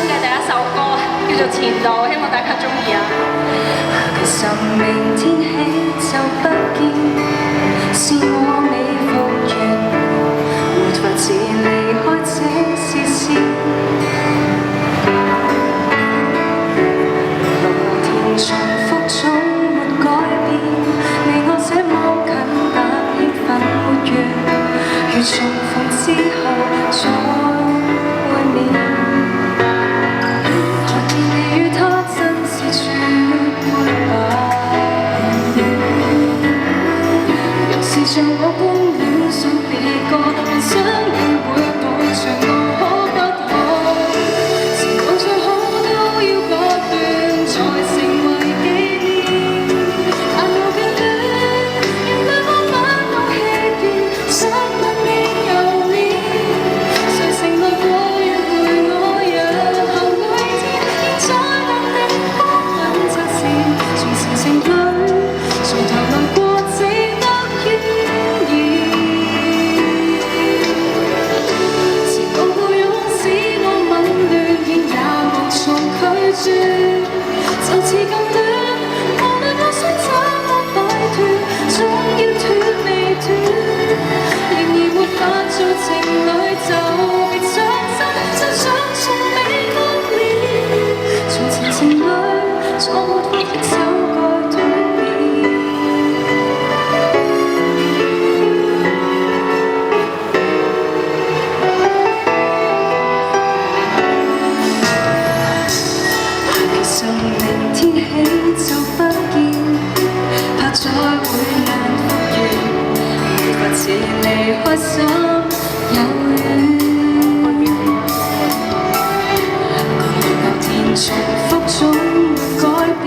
嘅第一首歌，叫做《前度》，希望大家中意啊！其實明天起就不見，是我未復原，沒法子離開這視線。落田重複總沒改變，離我這麼近但興奮沒完，如重逢之後再會面。看見你與他真是絕配吧，若是像我般戀上別個，幻想你會伴隨我，可不可？時光再好都要割斷，才成為紀念。但我嘅戀，仍對我不懂欺騙，想問你又念，誰承諾過要陪我日後每天，現在難定不肯擇善，從前情侶，從頭來過只得怨言。時光抱擁使我紊亂，然也無從拒絕，就似咁戀，無論我想怎麼擺脫，總要斷未斷，然而沒法做情侶就別傷心，真想從未惡劣，從前情侶錯沒法分手該斷裂。其實明天起就不見，怕再會難復原，沒法子離開心有戀。落田重複總沒改變，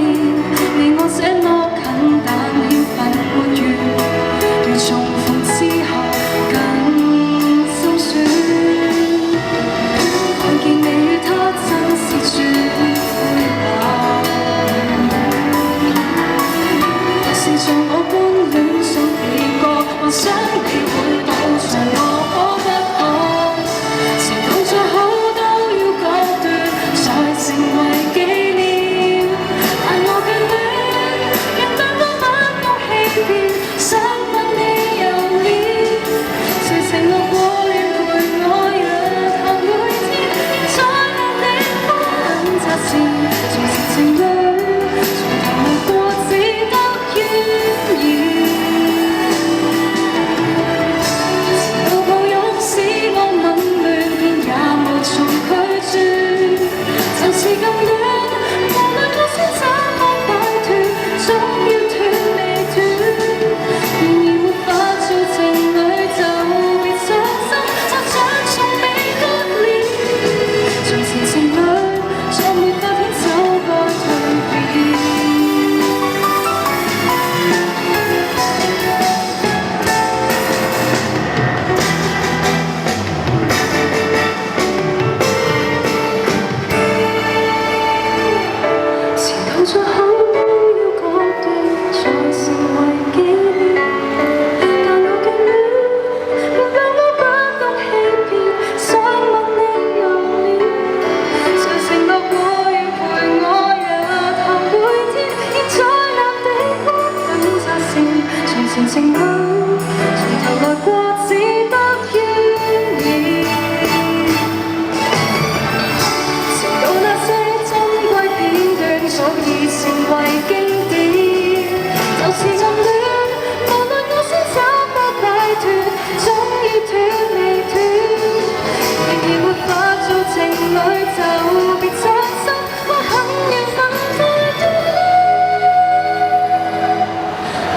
離我這麼近但興奮沒完，如重逢之後更心酸。看見你與他真是絕配吧，若是像我般戀上別個，幻想你會伴隨我，可不可？情況再好都要割斷，才成為紀念。但我嘅戀，仍對我不懂欺騙，想問你又念，誰承諾過要陪我日後每天，現在難定不肯擇善，從前情侶，從頭來過只得怨言。時路抱擁使我紊亂，便也無從拒絕，就似咁戀，無論我想怎麼擺脫，總要斷未斷，然而沒法做情侶就別傷心，就像從未割裂，從前情侶再沒法牽手該蛻變。時間再好都要割斷，才成為紀念。但我嘅戀，仍讓我不懂欺騙，想問你又念，誰承諾過要陪我日後每天，現在難定不肯擇善，從前情侶，從頭來過只得怨言。直到那些珍貴片段早已成為經典，就是暗戀，無論我想怎麼擺脫，總要斷未斷，然而沒法做情侶就別傷心，我很緣分再斷。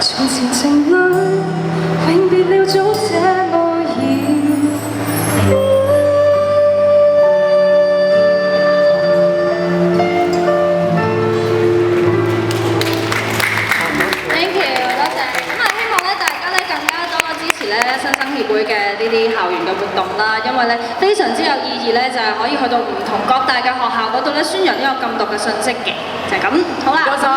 從前情侶，永別了早這麼遙遠。Thank you，多謝。咁啊，希望咧大家咧更加多支持咧新生協會嘅呢啲校園嘅活動啦，因為咧非常之有意義咧，就係可以去到唔同各大嘅學校嗰度咧宣揚呢個禁毒嘅信息嘅，就係咁。好啦。